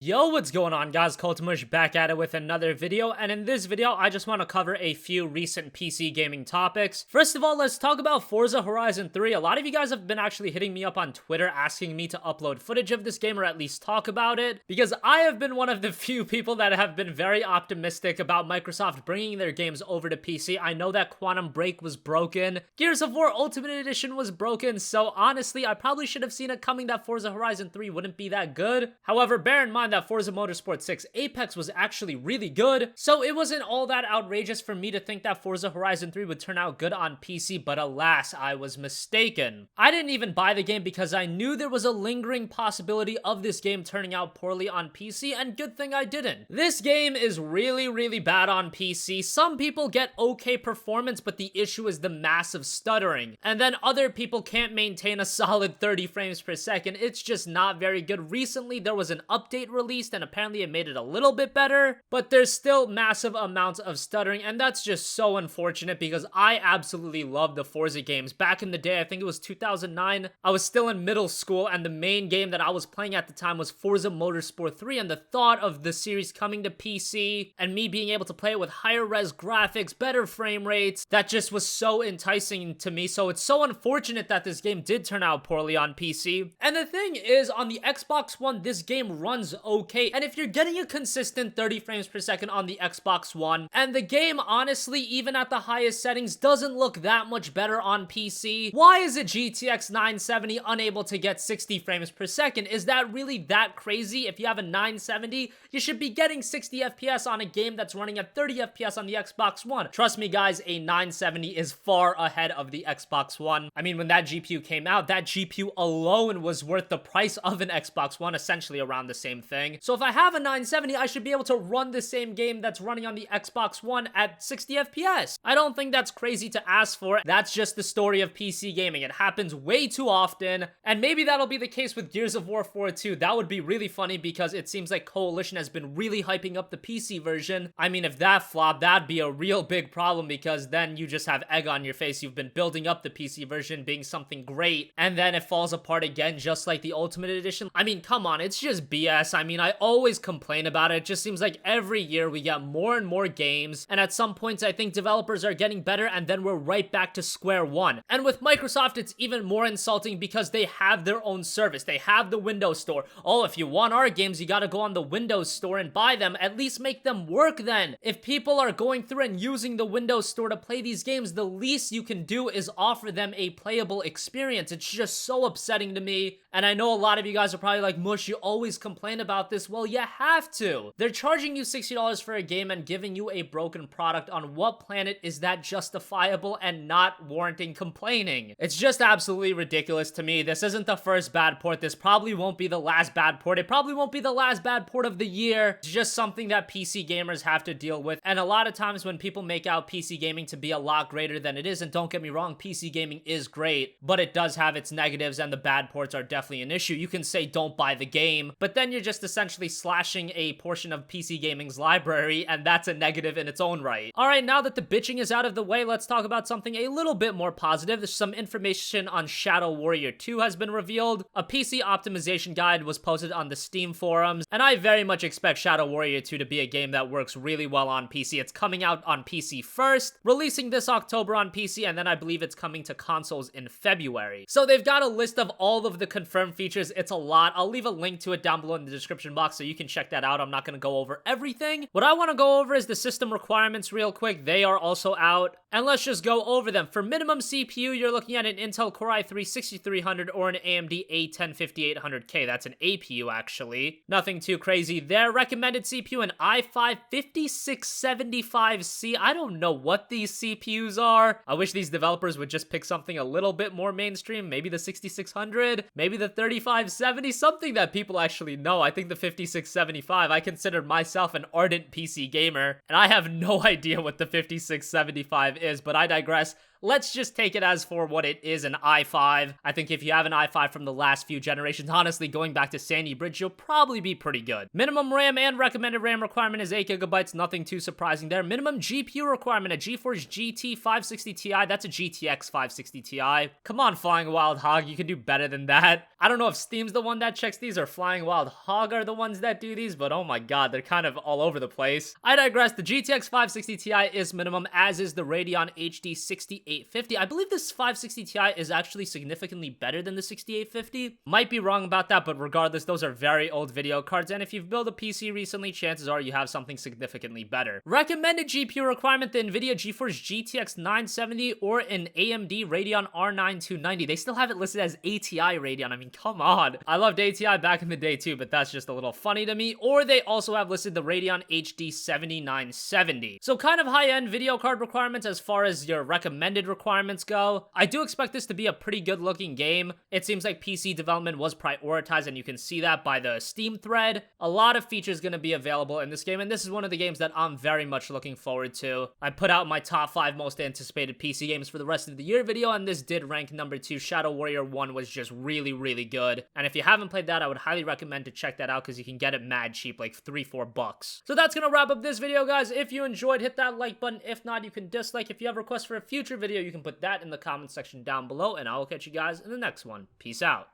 Yo, what's going on, guys? CultofMush back at it with another video, and in this video, I just want to cover a few recent PC gaming topics. First of all, let's talk about Forza Horizon 3. A lot of you guys have been actually hitting me up on Twitter asking me to upload footage of this game or at least talk about it, because I have been one of the few people that have been very optimistic about Microsoft bringing their games over to PC. I know that Quantum Break was broken, Gears of War Ultimate Edition was broken, so honestly, I probably should have seen it coming that Forza Horizon 3 wouldn't be that good. However, bear in mind that Forza Motorsport 6 Apex was actually really good, so it wasn't all that outrageous for me to think that Forza Horizon 3 would turn out good on PC, but alas, I was mistaken. I didn't even buy the game because I knew there was a lingering possibility of this game turning out poorly on PC, and good thing I didn't. This game is really bad on PC. Some people get okay performance, but the issue is the massive stuttering, and then other people can't maintain a solid 30 frames per second. It's just not very good. Recently, there was an update released and apparently it made it a little bit better, but there's still massive amounts of stuttering, and that's just so unfortunate because I absolutely love the Forza games. Back in the day, I think it was 2009, I was still in middle school, and the main game that I was playing at the time was Forza Motorsport 3, and the thought of the series coming to PC and me being able to play it with higher res graphics, better frame rates, that just was so enticing to me. So it's so unfortunate that this game did turn out poorly on PC. And the thing is, on the Xbox One, this game runs okay, and if you're getting a consistent 30 frames per second on the Xbox One, and the game honestly, even at the highest settings, doesn't look that much better on PC, why is a GTX 970 unable to get 60 frames per second? Is that really that crazy? If you have a 970, you should be getting 60 FPS on a game that's running at 30 FPS on the Xbox One. Trust me guys, a 970 is far ahead of the Xbox One. I mean, when that GPU came out, that GPU alone was worth the price of an Xbox One, essentially around the same thing. So if I have a 970, I should be able to run the same game that's running on the Xbox One at 60 FPS. I don't think that's crazy to ask for. That's just the story of PC gaming. It happens way too often, and maybe that'll be the case with Gears of War 4 too. That would be really funny because it seems like Coalition has been really hyping up the PC version. I mean, if that flopped, that'd be a real big problem because then you just have egg on your face. You've been building up the PC version being something great, and then it falls apart again just like the Ultimate Edition. I mean, come on, it's just BS. I mean, I always complain about it. It just seems like every year we get more and more games, and at some points I think developers are getting better, and then we're right back to square one. And with Microsoft, it's even more insulting because they have their own service. They have the Windows Store. Oh, if you want our games, you gotta go on the Windows Store and buy them. At least make them work then. If people are going through and using the Windows Store to play these games, the least you can do is offer them a playable experience. It's just so upsetting to me, and I know a lot of you guys are probably like, Mush, you always complain about this. Well, you have to. They're charging you $60 for a game and giving you a broken product. On what planet is that justifiable and not warranting complaining? It's just absolutely ridiculous to me. This isn't the first bad port. This probably won't be the last bad port. It probably won't be the last bad port of the year. It's just something that PC gamers have to deal with. And a lot of times when people make out PC gaming to be a lot greater than it is, and don't get me wrong, PC gaming is great, but it does have its negatives, and the bad ports are definitely an issue. You can say don't buy the game, but then you're just essentially slashing a portion of PC gaming's library, and that's a negative in its own right. Alright, now that the bitching is out of the way, let's talk about something a little bit more positive. There's some information on Shadow Warrior 2 has been revealed. A PC optimization guide was posted on the Steam forums, and I very much expect Shadow Warrior 2 to be a game that works really well on PC. It's coming out on PC first, releasing this October on PC, and then I believe it's coming to consoles in February. So they've got a list of all of the confirmed features. It's a lot. I'll leave a link to it down below in the description box so you can check that out. I'm not going to go over everything. What I want to go over is the system requirements real quick. They are also out, and let's just go over them. For minimum CPU, you're looking at an Intel Core i3-6300 or an AMD A10-5800K. That's an APU, actually. Nothing too crazy there. Recommended CPU, an i5-5675C. I don't know what these CPUs are. I wish these developers would just pick something a little bit more mainstream. Maybe the 6600, maybe the 3570, something that people actually know. I think the 5675, I consider myself an ardent PC gamer, and I have no idea what the 5675 is, but I digress. let's just take it as for what it is, an i5. I think if you have an i5 from the last few generations, honestly, going back to Sandy Bridge, you'll probably be pretty good. Minimum RAM and recommended RAM requirement is 8 gigabytes, nothing too surprising there. Minimum GPU requirement, a GeForce GT 560 Ti, that's a GTX 560 Ti. Come on, Flying Wild Hog, you can do better than that. I don't know if Steam's the one that checks these or Flying Wild Hog are the ones that do these, but oh my god, they're kind of all over the place. I digress, the GTX 560 Ti is minimum, as is the Radeon HD 6850. I believe this 560 Ti is actually significantly better than the 6850. Might be wrong about that, but regardless, those are very old video cards, and if you've built a PC recently, chances are you have something significantly better. Recommended GPU requirement, the NVIDIA GeForce GTX 970 or an AMD Radeon R9 290. They still have it listed as ATI Radeon. I mean, come on. I loved ATI back in the day too, but that's just a little funny to me. Or they also have listed the Radeon HD 7970. So kind of high-end video card requirements as far as your recommended requirements go. I do expect this to be a pretty good looking game. It seems like PC development was prioritized, and you can see that by the Steam thread. A lot of features going to be available in this game, and this is one of the games that I'm very much looking forward to. I put out my top 5 most anticipated PC games for the rest of the year video, and this did rank number 2. Shadow Warrior 1 was just really, really good. And if you haven't played that, I would highly recommend to check that out because you can get it mad cheap, like $3-4 bucks. So that's gonna wrap up this video, guys. If you enjoyed, hit that like button. If not, you can dislike. If you have requests for a future video, you can put that in the comment section down below, and I will catch you guys in the next one. Peace out.